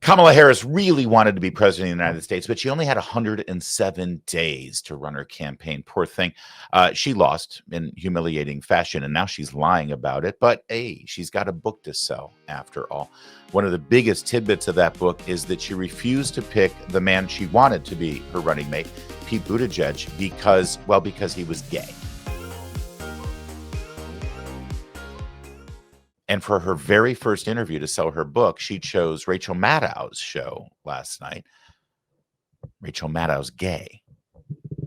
Kamala Harris really wanted to be president of the United States, but she only had 107 days to run her campaign. Poor thing. She lost in humiliating fashion, and now she's lying about it. But hey, she's got a book to sell after all. One of the biggest tidbits of that book is that she refused to pick the man she wanted to be her running mate, Pete Buttigieg, because he was gay. And for her very first interview to sell her book, she chose Rachel Maddow's show last night. Rachel Maddow's gay.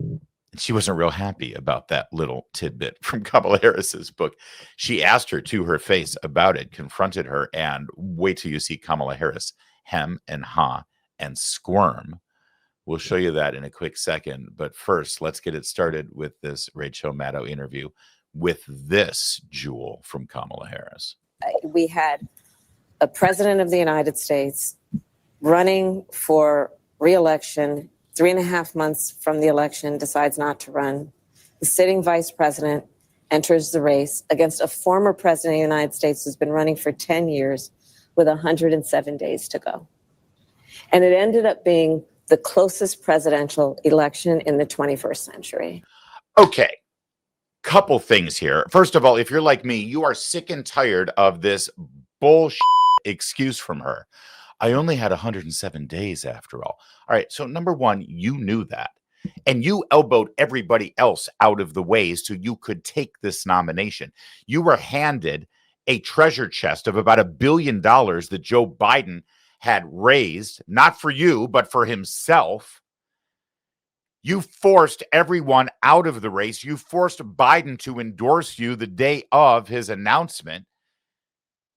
And she wasn't real happy about that little tidbit from Kamala Harris's book. She asked her to her face about it, confronted her, and wait till you see Kamala Harris hem and ha and squirm. We'll show you that in a quick second. But first, let's get it started with this Rachel Maddow interview with this jewel from Kamala Harris. We had a president of the United States running for re-election, 3.5 months from the election, decides not to run. The sitting vice president enters the race against a former president of the United States who's been running for 10 years with 107 days to go. And it ended up being the closest presidential election in the 21st century. Okay. Couple things here. First of all, if you're like me, you are sick and tired of this bullshit excuse from her. I only had 107 days after all. All right. So number one, you knew that. And you elbowed everybody else out of the way so you could take this nomination. You were handed a treasure chest of about $1 billion that Joe Biden had raised, not for you, but for himself. You forced everyone out of the race. You forced Biden to endorse you the day of his announcement.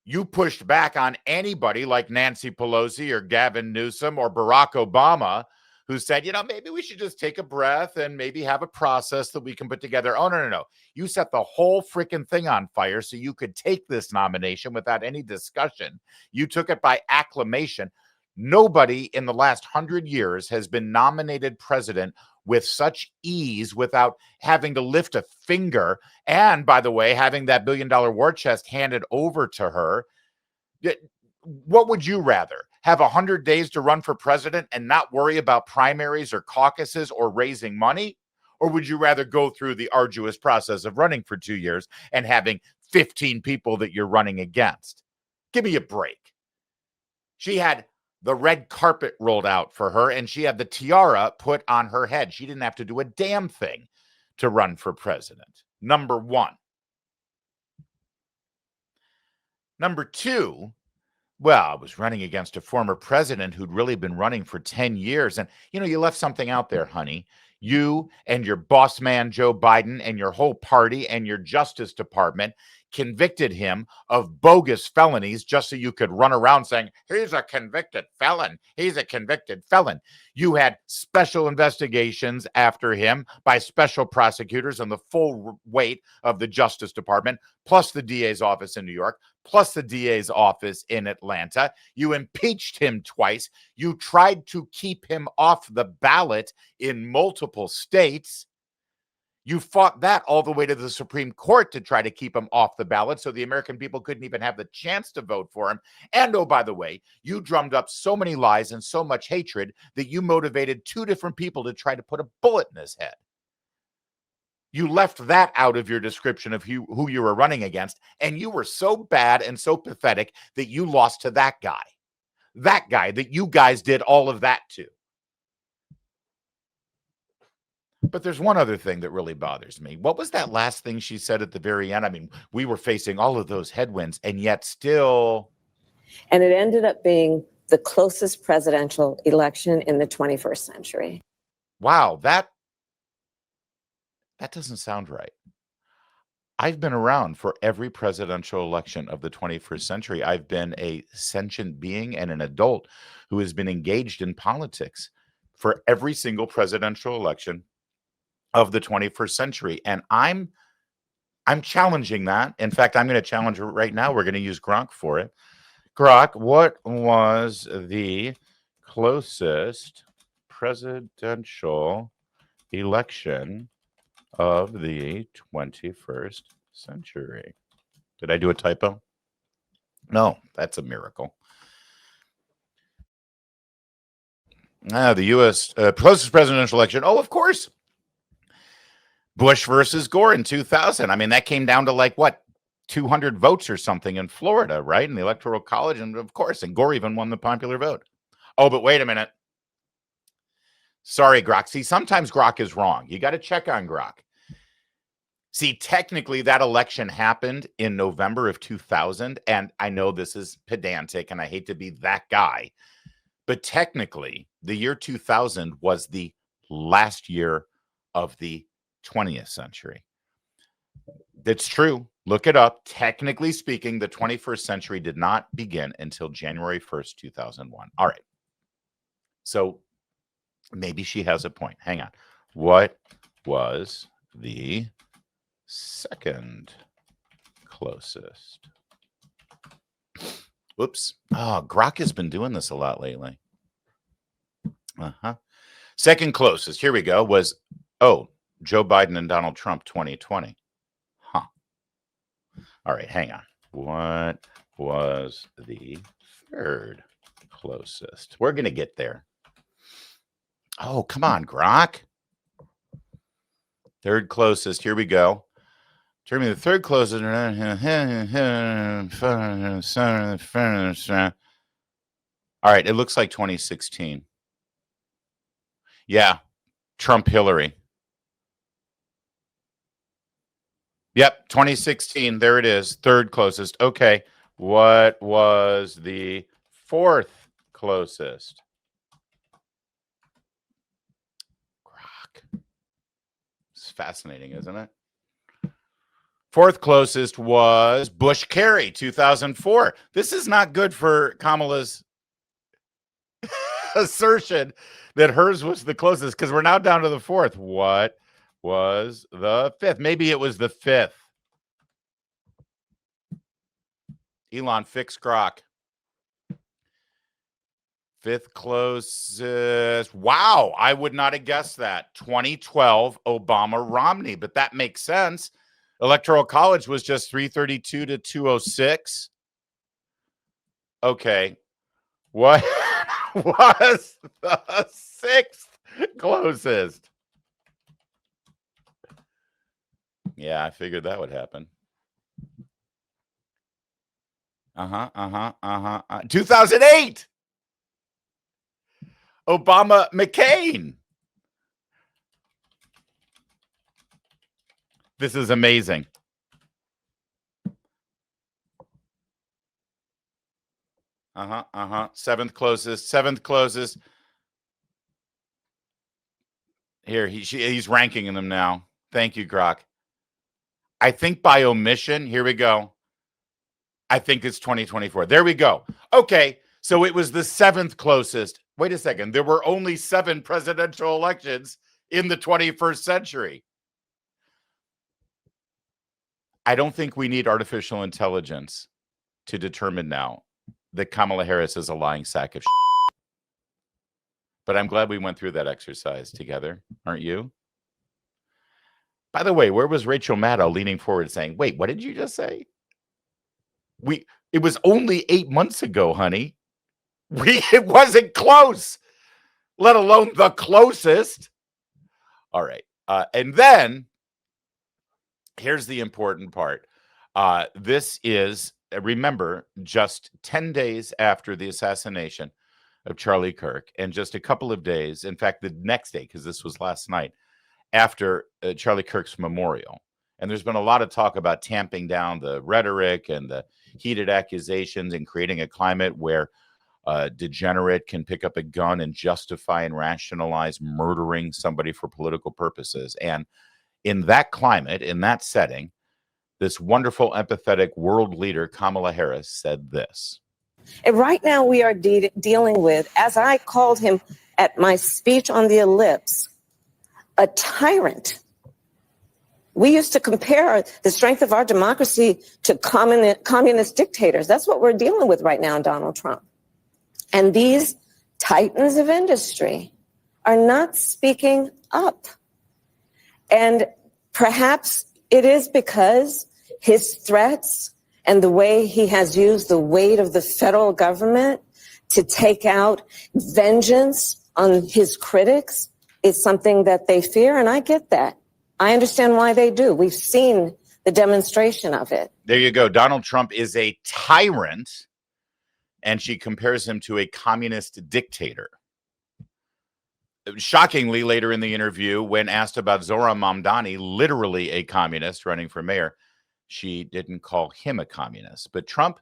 You pushed back on anybody like Nancy Pelosi or Gavin Newsom or Barack Obama, who said, maybe we should just take a breath and maybe have a process that we can put together. Oh, no. You set the whole freaking thing on fire so you could take this nomination without any discussion. You took it by acclamation. Nobody in the last 100 years has been nominated president with such ease without having to lift a finger. And by the way, having that $1 billion war chest handed over to her. What would you rather? Have 100 days to run for president and not worry about primaries or caucuses or raising money? Or would you rather go through the arduous process of running for 2 years and having 15 people that you're running against? Give me a break. She had the red carpet rolled out for her, and she had the tiara put on her head. She didn't have to do a damn thing to run for president. Number one. Number two, well, I was running against a former president who'd really been running for 10 years. And, you left something out there, honey. You and your boss man, Joe Biden, and your whole party and your Justice Department convicted him of bogus felonies just so you could run around saying, he's a convicted felon. He's a convicted felon. You had special investigations after him by special prosecutors and the full weight of the Justice Department, plus the DA's office in New York, plus the DA's office in Atlanta. You impeached him twice. You tried to keep him off the ballot in multiple states. You fought that all the way to the Supreme Court to try to keep him off the ballot so the American people couldn't even have the chance to vote for him. And oh, by the way, you drummed up so many lies and so much hatred that you motivated 2 different people to try to put a bullet in his head. You left that out of your description of who you were running against, and you were so bad and so pathetic that you lost to that guy that you guys did all of that to. But there's one other thing that really bothers me. What was that last thing she said at the very end? I mean, we were facing all of those headwinds, and yet still. And it ended up being the closest presidential election in the 21st century. Wow, that doesn't sound right. I've been around for every presidential election of the 21st century. I've been a sentient being and an adult who has been engaged in politics for every single presidential election of the 21st century. And I'm challenging that. In fact, I'm going to challenge it right now. We're going to use Gronk for it. Gronk, what was the closest presidential election of the 21st century? Did I do a typo? No, that's a miracle. The U.S. Closest presidential election. Oh, of course. Bush versus Gore in 2000. I mean, that came down to like, what, 200 votes or something in Florida, right? In the Electoral College. And of course, and Gore even won the popular vote. Oh, but wait a minute. Sorry, Grok. See, sometimes Grok is wrong. You got to check on Grok. See, technically, that election happened in November of 2000. And I know this is pedantic and I hate to be that guy. But technically, the year 2000 was the last year of the 20th century. That's true. Look it up. Technically speaking, the 21st century did not begin until January 1st, 2001. All right. So maybe she has a point. Hang on. What was the second closest? Whoops. Oh, Grok has been doing this a lot lately. Second closest, here we go, was, Joe Biden and Donald Trump 2020. Huh. All right, hang on. What was the third closest? We're going to get there. Oh, come on, Grok. Third closest, here we go. Determine the third closest. All right, it looks like 2016. Yeah, Trump, Hillary. Yep, 2016. There it is. Third closest. Okay, what was the fourth closest? Grok. It's fascinating, isn't it? Fourth closest was Bush-Kerry, 2004. This is not good for Kamala's assertion that hers was the closest, because we're now down to the fourth. What was the fifth? Maybe it was the fifth. Elon, fix Grok. Fifth closest. Wow, I would not have guessed that. 2012, Obama-Romney, but that makes sense. Electoral College was just 332 to 206. Okay. What was the sixth closest? Yeah, I figured that would happen. 2008. Obama McCain. This is amazing. Seventh closest. Here, he's ranking them now. Thank you, Grok. I think by omission, here we go. I think it's 2024. There we go. Okay, so it was the seventh closest. Wait a second. There were only 7 presidential elections in the 21st century. I don't think we need artificial intelligence to determine now that Kamala Harris is a lying sack of shit. But I'm glad we went through that exercise together, aren't you? By the way, where was Rachel Maddow leaning forward saying, wait, what did you just say? It was only 8 months ago, honey. It wasn't close, let alone the closest. All right. And then here's the important part. This is, remember, just 10 days after the assassination of Charlie Kirk, and just a couple of days, in fact, the next day, because this was last night, after Charlie Kirk's memorial. And there's been a lot of talk about tamping down the rhetoric and the heated accusations and creating a climate where a degenerate can pick up a gun and justify and rationalize murdering somebody for political purposes. And in that climate, in that setting, this wonderful, empathetic world leader, Kamala Harris, said this. And right now we are dealing with, as I called him at my speech on the ellipse, a tyrant. We used to compare the strength of our democracy to communist dictators. That's what we're dealing with right now in Donald Trump. And these titans of industry are not speaking up. And perhaps it is because his threats and the way he has used the weight of the federal government to take out vengeance on his critics is something that they fear, and I get that. I understand why they do. We've seen the demonstration of it. There you go. Donald Trump is a tyrant, and she compares him to a communist dictator. Shockingly, later in the interview, when asked about Zohran Mamdani, literally a communist running for mayor, she didn't call him a communist. But Trump,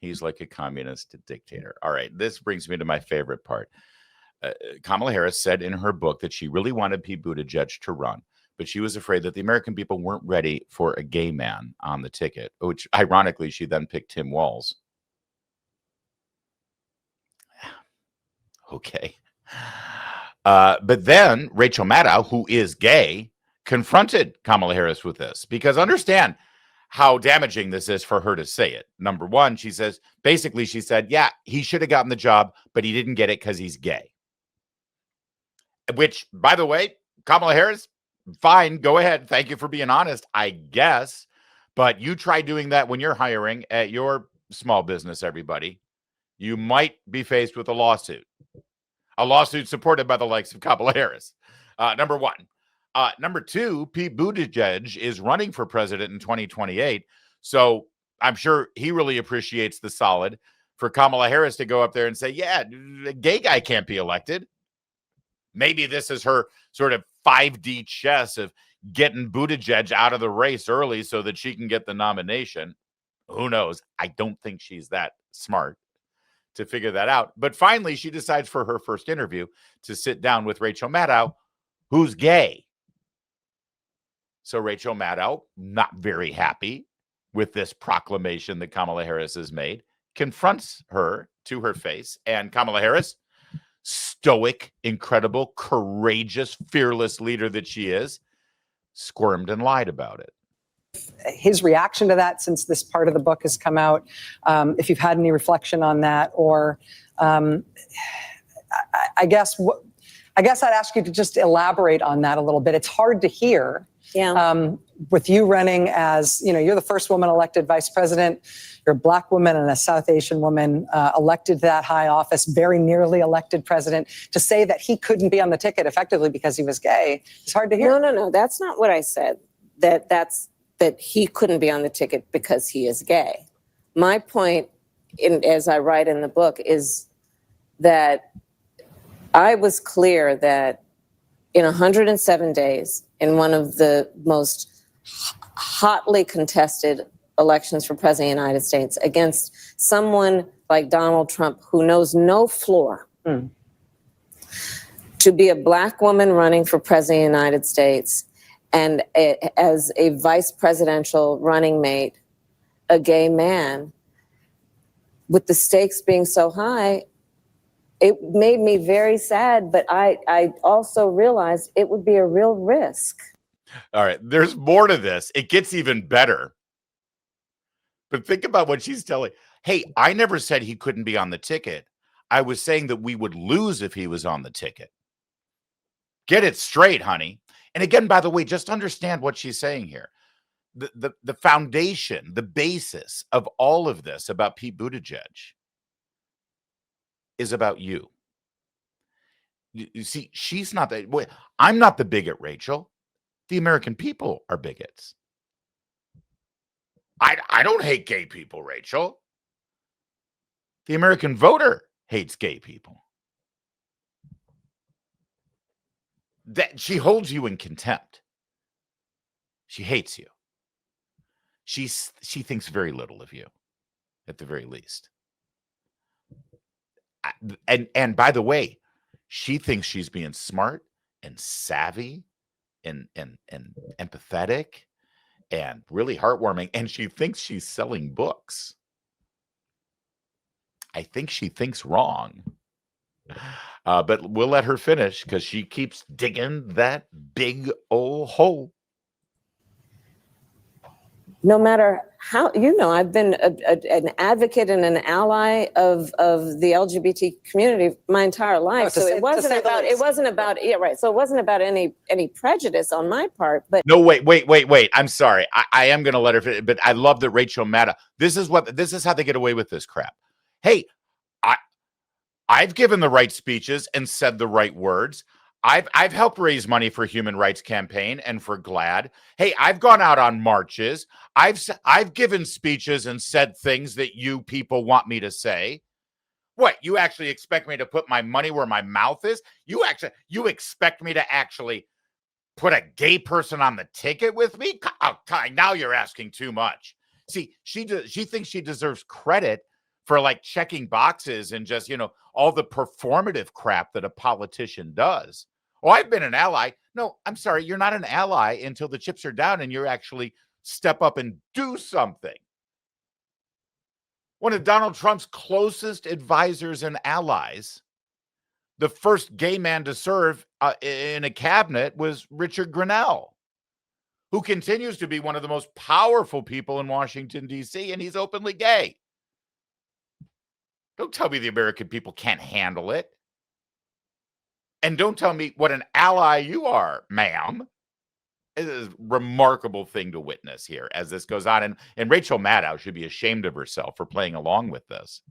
he's like a communist dictator. All right, this brings me to my favorite part. Kamala Harris said in her book that she really wanted Pete Buttigieg to run, but she was afraid that the American people weren't ready for a gay man on the ticket, which ironically, she then picked Tim Walz. Okay. But then Rachel Maddow, who is gay, confronted Kamala Harris with this, because understand how damaging this is for her to say it. Number one, she says, basically, she said, yeah, he should have gotten the job, but he didn't get it because he's gay. Which, by the way, Kamala Harris, fine, go ahead. Thank you for being honest, I guess. But you try doing that when you're hiring at your small business, everybody. You might be faced with a lawsuit supported by the likes of Kamala Harris. Number one. Number two, Pete Buttigieg is running for president in 2028. So I'm sure he really appreciates the solid for Kamala Harris to go up there and say, yeah, a gay guy can't be elected. Maybe this is her sort of 5D chess of getting Buttigieg out of the race early so that she can get the nomination. Who knows? I don't think she's that smart to figure that out. But finally, she decides for her first interview to sit down with Rachel Maddow, who's gay. So Rachel Maddow, not very happy with this proclamation that Kamala Harris has made, confronts her to her face. And Kamala Harris, stoic, incredible, courageous, fearless leader that she is, squirmed and lied about it. His reaction to that since this part of the book has come out, if you've had any reflection on that, or I guess I'd ask you to just elaborate on that a little bit. It's hard to hear. Yeah. With you running as, you're the first woman elected vice president, you're a Black woman and a South Asian woman elected to that high office, very nearly elected president, to say that he couldn't be on the ticket effectively because he was gay. It's hard to hear. No. That's not what I said. That he couldn't be on the ticket because he is gay. My point, as I write in the book, is that I was clear that in 107 days, in one of the most hotly contested elections for president of the United States, against someone like Donald Trump, who knows no floor, to be a Black woman running for president of the United States, and as a vice presidential running mate, a gay man, with the stakes being so high, it made me very sad, but I also realized it would be a real risk. All right, there's more to this. It gets even better. But think about what she's telling. Hey, I never said he couldn't be on the ticket. I was saying that we would lose if he was on the ticket. Get it straight, honey. And again, by the way, just understand what she's saying here. The foundation, the basis of all of this about Pete Buttigieg is about you. You see, she's not that. I'm not the bigot, Rachel. The American people are bigots. I don't hate gay people, Rachel. The American voter hates gay people. That she holds you in contempt. She hates you. She thinks very little of you, at the very least. And by the way, she thinks she's being smart and savvy and empathetic and really heartwarming, and she thinks she's selling books. I think she thinks wrong. But we'll let her finish because she keeps digging that big old hole. No matter how, I've been an advocate and an ally of the LGBT community my entire life. So it wasn't about any prejudice on my part. But no, wait. I'm sorry. I am going to let her finish, but I love that Rachel Maddow. This is how they get away with this crap. Hey, I've given the right speeches and said the right words. I've helped raise money for Human Rights Campaign and for GLAAD. Hey, I've gone out on marches. I've given speeches and said things that you people want me to say. What, you actually expect me to put my money where my mouth is? You expect me to actually put a gay person on the ticket with me? Oh, now you're asking too much. See, she thinks she deserves credit for like checking boxes and just, all the performative crap that a politician does. Oh, I've been an ally. No, I'm sorry. You're not an ally until the chips are down and you actually step up and do something. One of Donald Trump's closest advisors and allies, the first gay man to serve in a cabinet, was Richard Grenell, who continues to be one of the most powerful people in Washington, D.C., and he's openly gay. Don't tell me the American people can't handle it. And don't tell me what an ally you are, ma'am. It is a remarkable thing to witness here as this goes on. And Rachel Maddow should be ashamed of herself for playing along with this.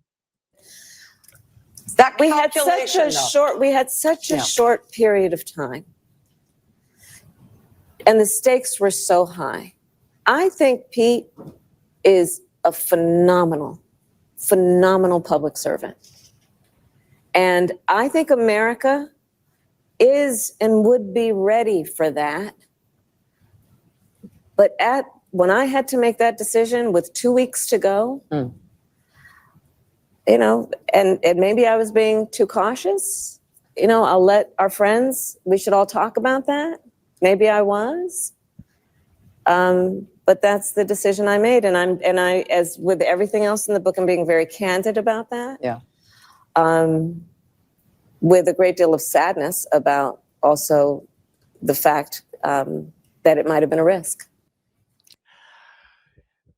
That we had such a short period of time. And the stakes were so high. I think Pete is a phenomenal public servant. And I think America is and would be ready for that. But when I had to make that decision with 2 weeks to go, and maybe I was being too cautious, I'll let our friends, we should all talk about that. Maybe I was. But that's the decision I made. And I, as with everything else in the book, I'm being very candid about that. Yeah. With a great deal of sadness about also the fact that it might have been a risk.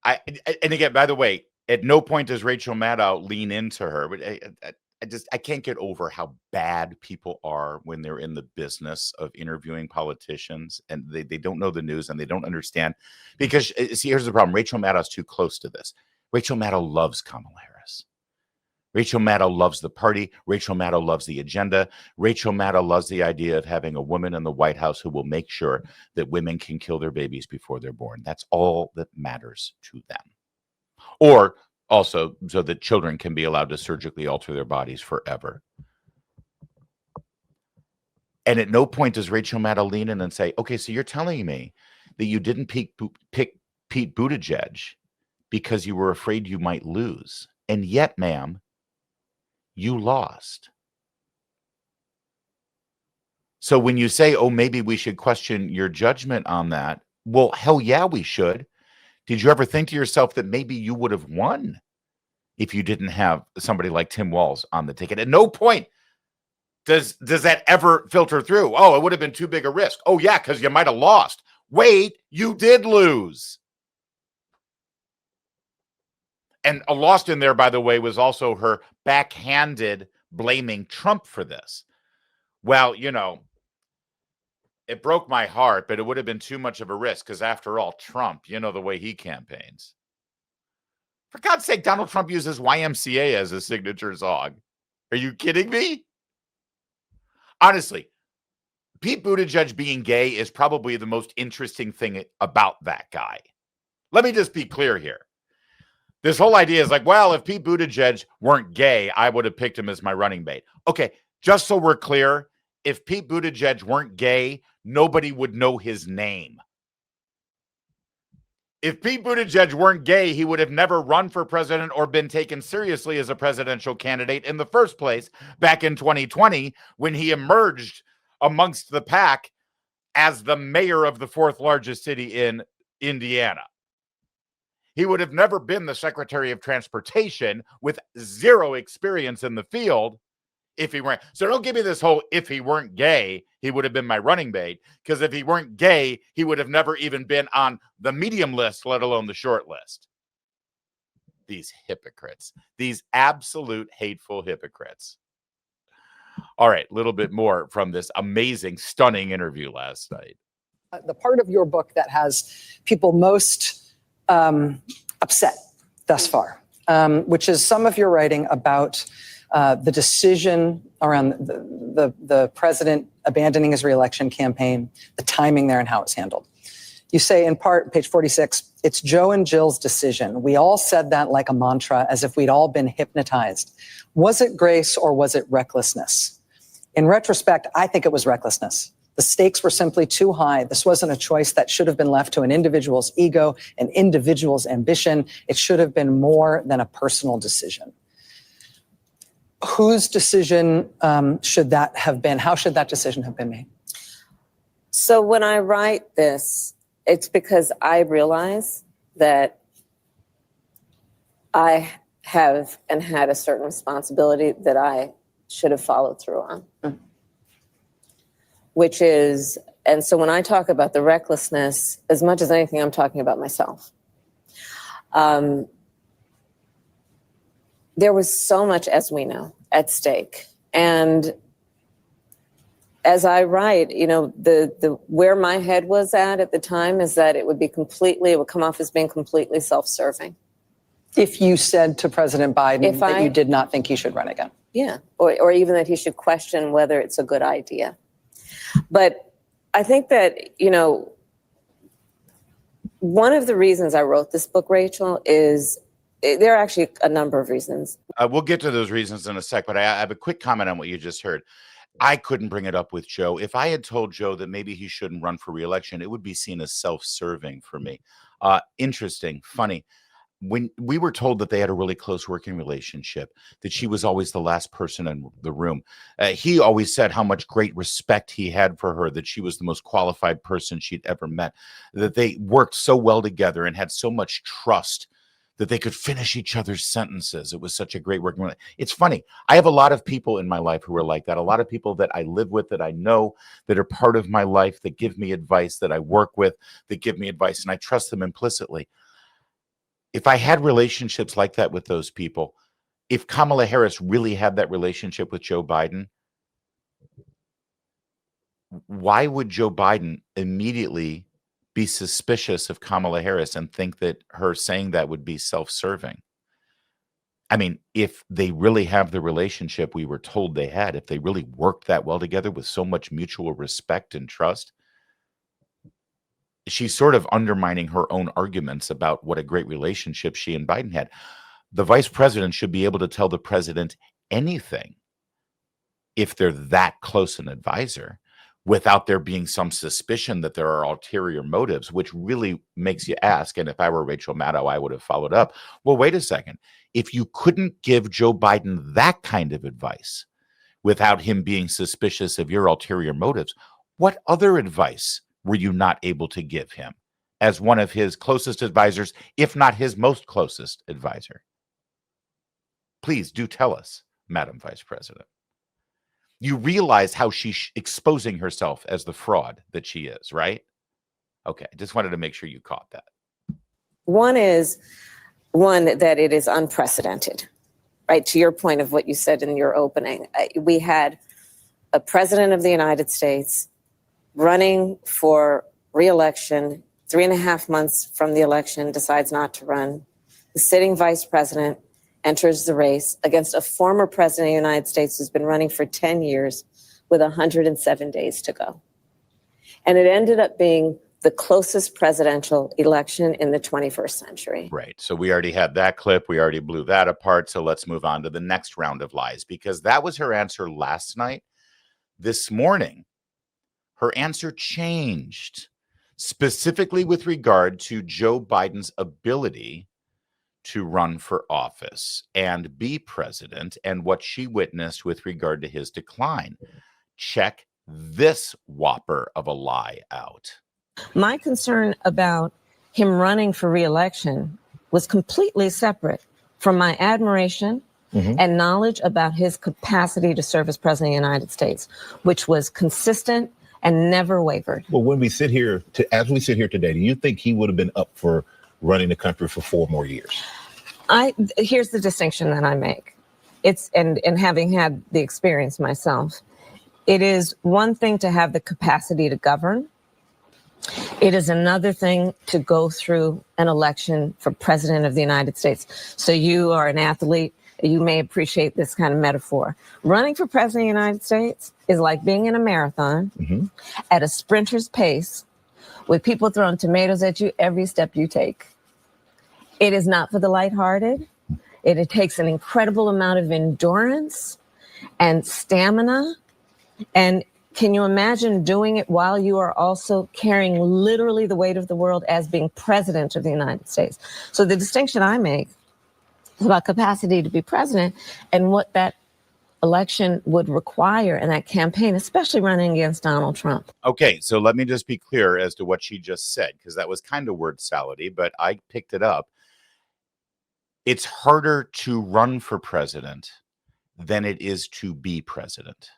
And again, by the way, at no point does Rachel Maddow lean into her. But I can't get over how bad people are when they're in the business of interviewing politicians and they don't know the news and they don't understand. Because see, here's the problem. Rachel Maddow's too close to this. Rachel Maddow loves Kamala Harris. Rachel Maddow loves the party. Rachel Maddow loves the agenda. Rachel Maddow loves the idea of having a woman in the White House who will make sure that women can kill their babies before they're born. That's all that matters to them. Or also so that children can be allowed to surgically alter their bodies forever. And at no point does Rachel Maddow lean in and say, okay, so you're telling me that you didn't pick Pete Buttigieg because you were afraid you might lose. And yet, ma'am, you lost. So when you say, oh, maybe we should question your judgment on that, well, hell yeah, we should. Did you ever think to yourself that maybe you would have won if you didn't have somebody like Tim Walz on the ticket? At no point does that ever filter through. Oh, it would have been too big a risk. Oh, yeah, because you might have lost. Wait, you did lose. And a lost in there, by the way, was also her backhanded blaming Trump for this. Well, it broke my heart, but it would have been too much of a risk because after all, Trump, the way he campaigns. For God's sake, Donald Trump uses YMCA as a signature song. Are you kidding me? Honestly, Pete Buttigieg being gay is probably the most interesting thing about that guy. Let me just be clear here. This whole idea is like, well, if Pete Buttigieg weren't gay, I would have picked him as my running mate. Okay, just so we're clear, if Pete Buttigieg weren't gay, nobody would know his name. If Pete Buttigieg weren't gay, he would have never run for president or been taken seriously as a presidential candidate in the first place back in 2020 when he emerged amongst the pack as the mayor of the fourth largest city in Indiana. He would have never been the Secretary of Transportation with zero experience in the field if he weren't. So don't give me this whole, if he weren't gay, he would have been my running mate. Because if he weren't gay, he would have never even been on the medium list, let alone the short list. These hypocrites, these absolute hateful hypocrites. All right, a little bit more from this amazing, stunning interview last night. The part of your book that has people most upset thus far, which is some of your writing about the decision around the president abandoning his reelection campaign, the timing there and how it's handled. You say in part, page 46, it's Joe and Jill's decision. We all said that like a mantra, as if we'd all been hypnotized. Was it grace or was it recklessness? In retrospect, I think it was recklessness. The stakes were simply too high. This wasn't a choice that should have been left to an individual's ego, an individual's ambition. It should have been more than a personal decision. Whose decision should that have been? How should that decision have been made? So when I write this, it's because I realize that I have and had a certain responsibility that I should have followed through on. Mm. Which is, and so when I talk about the recklessness, as much as anything, I'm talking about myself. There was so much, as we know, at stake. And as I write, you know, the where my head was at the time is that it would come off as being completely self-serving. If you said to President Biden that you did not think he should run again. Yeah, or even that he should question whether it's a good idea. But I think that, you know, one of the reasons I wrote this book, Rachel, is there are actually a number of reasons. We'll get to those reasons in a sec, but I have a quick comment on what you just heard. I couldn't bring it up with Joe. If I had told Joe that maybe he shouldn't run for re-election, it would be seen as self-serving for me. Interesting, funny. When we were told that they had a really close working relationship, that she was always the last person in the room, he always said how much great respect he had for her, that she was the most qualified person she'd ever met, that they worked so well together and had so much trust that they could finish each other's sentences. It was such a great working relationship. It's funny. I have a lot of people in my life who are like that. A lot of people that I live with, that I know, that are part of my life, that give me advice, that I work with, that give me advice, and I trust them implicitly. If I had relationships like that with those people, if Kamala Harris really had that relationship with Joe Biden, why would Joe Biden immediately be suspicious of Kamala Harris and think that her saying that would be self-serving? I mean, if they really have the relationship we were told they had, if they really worked that well together with so much mutual respect and trust, she's sort of undermining her own arguments about what a great relationship she and Biden had. The vice president should be able to tell the president anything if they're that close an advisor, without there being some suspicion that there are ulterior motives, which really makes you ask, and if I were Rachel Maddow, I would have followed up, well, wait a second. If you couldn't give Joe Biden that kind of advice without him being suspicious of your ulterior motives, what other advice were you not able to give him as one of his closest advisors, if not his most closest advisor? Please do tell us, Madam Vice President. You realize how she's exposing herself as the fraud that she is, right? Okay, I just wanted to make sure you caught that. One is that it is unprecedented, right? To your point of what you said in your opening, we had a president of the United States running for re-election, 3.5 months from the election, decides not to run. The sitting vice president enters the race against a former president of the United States who's been running for 10 years with 107 days to go. And it ended up being the closest presidential election in the 21st century. Right. So we already had that clip. We already blew that apart. So let's move on to the next round of lies, because that was her answer last night. This morning, her answer changed, specifically with regard to Joe Biden's ability to run for office and be president, and what she witnessed with regard to his decline. Check this whopper of a lie out. My concern about him running for re-election was completely separate from my admiration and knowledge about his capacity to serve as president of the United States, which was consistent and never wavered. Well, when we sit here, as we sit here today, do you think he would have been up for running the country for 4 more years? Here's the distinction that I make. It's and having had the experience myself, it is one thing to have the capacity to govern. It is another thing to go through an election for president of the United States. So you are an athlete, You may appreciate this kind of metaphor. Running for president of the United States is like being in a marathon at a sprinter's pace with people throwing tomatoes at you every step you take. It is not for the lighthearted. It takes an incredible amount of endurance and stamina. And can you imagine doing it while you are also carrying literally the weight of the world as being president of the United States? So the distinction I make is about capacity to be president and what that election would require and that campaign, especially running against Donald Trump. Okay, so let me just be clear as to what she just said, because that was kind of word salady, but I picked it up. It's harder to run for president than it is to be president.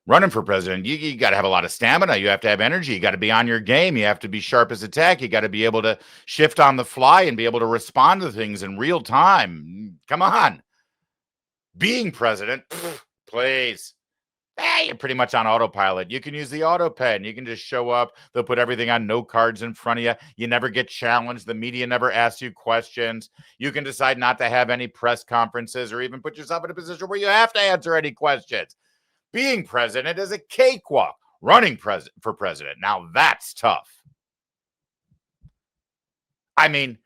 Running for president, you got to have a lot of stamina. You have to have energy. You got to be on your game. You have to be sharp as a tack. You got to be able to shift on the fly and be able to respond to things in real time. Come on. Being president, please. Hey, you're pretty much on autopilot. You can use the auto pen. You can just show up. They'll put everything on note cards in front of you. You never get challenged. The media never asks you questions. You can decide not to have any press conferences or even put yourself in a position where you have to answer any questions. Being president is a cakewalk. Running for president, now that's tough. I mean,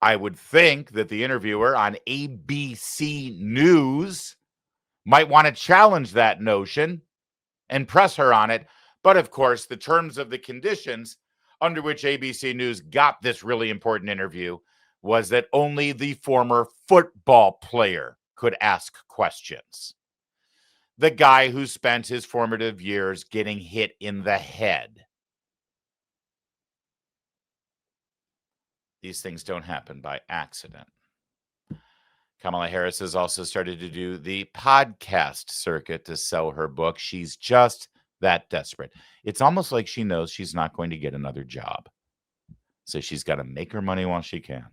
I would think that the interviewer on ABC News might want to challenge that notion and press her on it. But of course, the terms of the conditions under which ABC News got this really important interview was that only the former football player could ask questions. The guy who spent his formative years getting hit in the head. These things don't happen by accident. Kamala Harris has also started to do the podcast circuit to sell her book. She's just that desperate. It's almost like she knows she's not going to get another job. So she's got to make her money while she can.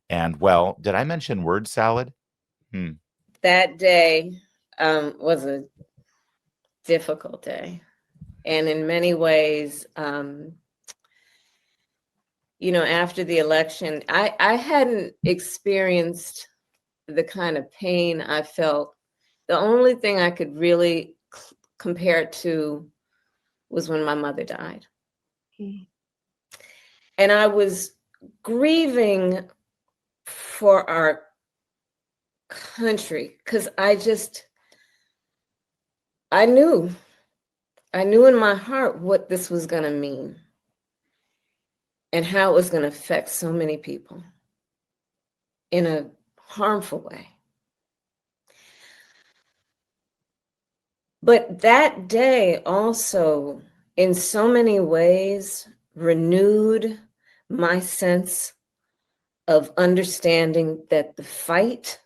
And, well, did I mention word salad? That day was a difficult day. And in many ways, after the election, I hadn't experienced the kind of pain I felt. The only thing I could really compare it to was when my mother died. And I was grieving for our country because I knew in my heart what this was going to mean and how it was going to affect so many people in a harmful way. But that day also, in so many ways, renewed my sense of understanding that the fight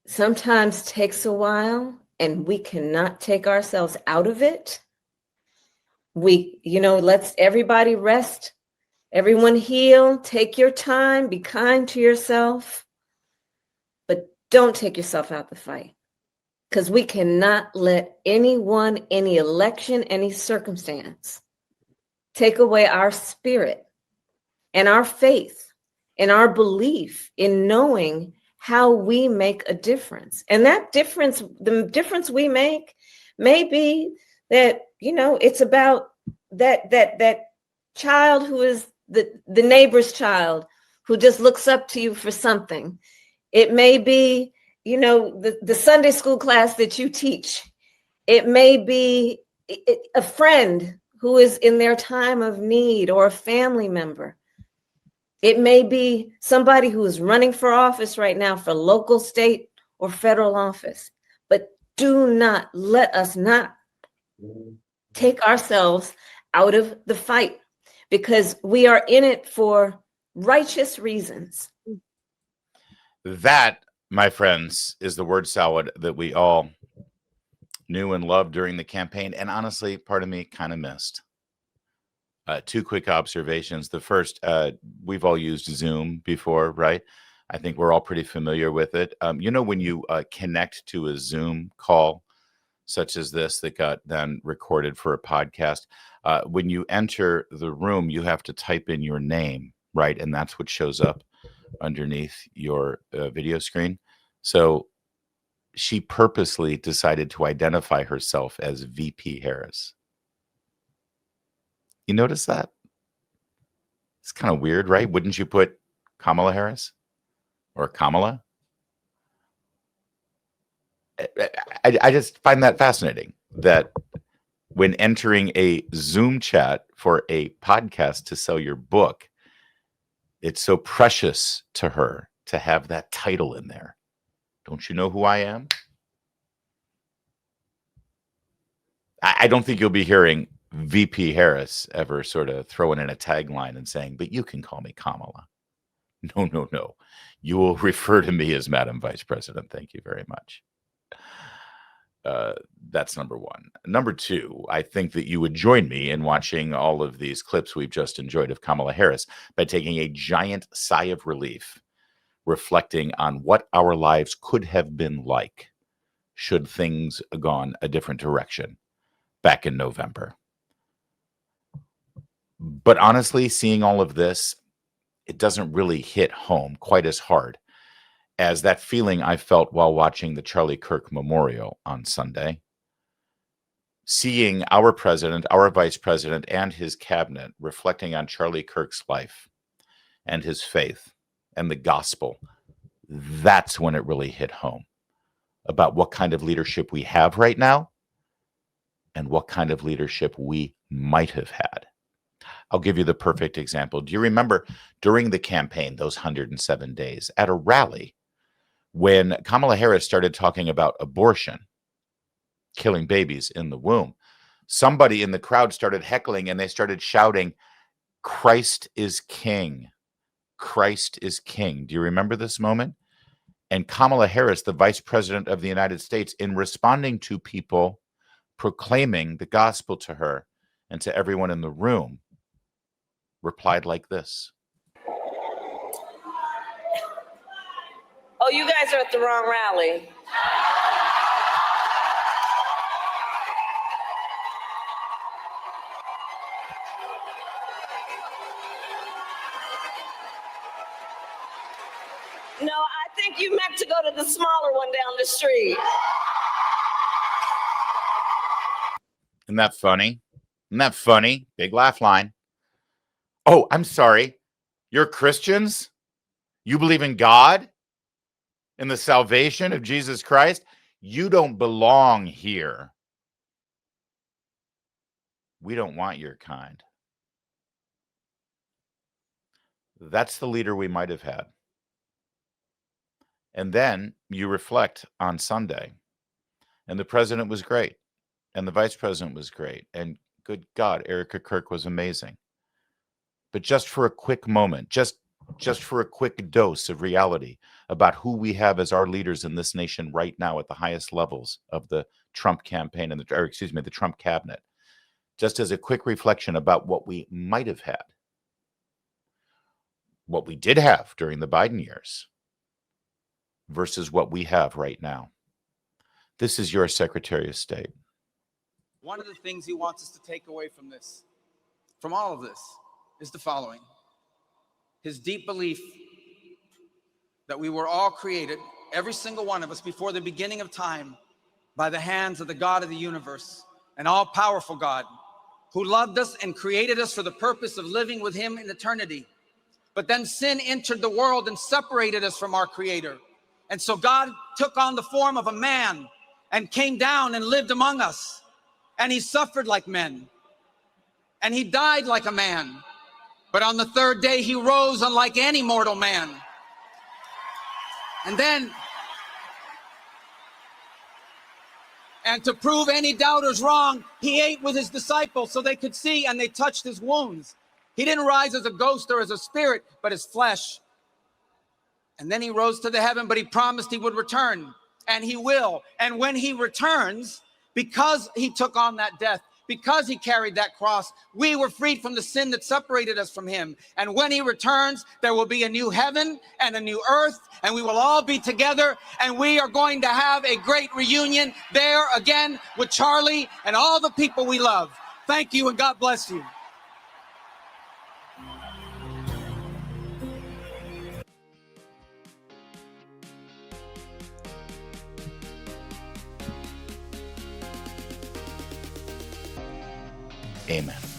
sometimes takes a while and we cannot take ourselves out of it. Let's everybody rest. Everyone heal, take your time, be kind to yourself, but don't take yourself out the fight. Because we cannot let anyone, any election, any circumstance take away our spirit and our faith and our belief in knowing how we make a difference. And that difference, the difference we make may be that, it's about that child who is the neighbor's child who just looks up to you for something. It may be, the Sunday school class that you teach. It may be a friend who is in their time of need or a family member. It may be somebody who is running for office right now for local, state, or federal office. But do not let us not take ourselves out of the fight, because we are in it for righteous reasons. That, my friends, is the word salad that we all knew and loved during the campaign. And honestly, part of me kind of missed. Two quick observations. The first, we've all used Zoom before, right? I think we're all pretty familiar with it. When you connect to a Zoom call, such as this, that got then recorded for a podcast, when you enter the room, you have to type in your name, right? And that's what shows up underneath your video screen. So she purposely decided to identify herself as VP Harris. You notice that? It's kind of weird, right? Wouldn't you put Kamala Harris or Kamala? I just find that fascinating that when entering a Zoom chat for a podcast to sell your book, it's so precious to her to have that title in there. Don't you know who I am? I don't think you'll be hearing VP Harris ever sort of throwing in a tagline and saying, but you can call me Kamala. No. You will refer to me as Madam Vice President. Thank you very much. That's number one. Number two, I think that you would join me in watching all of these clips we've just enjoyed of Kamala Harris by taking a giant sigh of relief, reflecting on what our lives could have been like should things have gone a different direction back in November. But honestly, seeing all of this, it doesn't really hit home quite as hard as that feeling I felt while watching the Charlie Kirk Memorial on Sunday. Seeing our president, our vice president, and his cabinet reflecting on Charlie Kirk's life and his faith and the gospel, that's when it really hit home about what kind of leadership we have right now and what kind of leadership we might have had. I'll give you the perfect example. Do you remember during the campaign, those 107 days, at a rally, when Kamala Harris started talking about abortion, killing babies in the womb, somebody in the crowd started heckling and they started shouting, Christ is king. Christ is king. Do you remember this moment? And Kamala Harris, the vice president of the United States, in responding to people proclaiming the gospel to her and to everyone in the room, replied like this. Oh, you guys are at the wrong rally. No, I think you meant to go to the smaller one down the street. Isn't that funny? Isn't that funny? Big laugh line. Oh, I'm sorry. You're Christians? You believe in God? In the salvation of Jesus Christ? You don't belong here. We don't want your kind. That's the leader we might have had. And then you reflect on Sunday, and the president was great, and the vice president was great, and good God, Erica Kirk was amazing. But just for a quick moment, just for a quick dose of reality about who we have as our leaders in this nation right now at the highest levels of the Trump campaign and the Trump cabinet, just as a quick reflection about what we might have had, what we did have during the Biden years versus what we have right now. This is your Secretary of State. One of the things he wants us to take away from this, from all of this, is the following. His deep belief that we were all created, every single one of us, before the beginning of time, by the hands of the God of the universe, an all-powerful God, who loved us and created us for the purpose of living with him in eternity. But then sin entered the world and separated us from our Creator. And so God took on the form of a man and came down and lived among us. And he suffered like men. And he died like a man. But on the third day, he rose unlike any mortal man. And to prove any doubters wrong, he ate with his disciples so they could see, and they touched his wounds. He didn't rise as a ghost or as a spirit, but as flesh. And then he rose to the heaven, but he promised he would return, and he will. And when he returns, because he took on that death, because he carried that cross, we were freed from the sin that separated us from him. And when he returns, there will be a new heaven and a new earth, and we will all be together, and we are going to have a great reunion there again with Charlie and all the people we love. Thank you, and God bless you. Amen.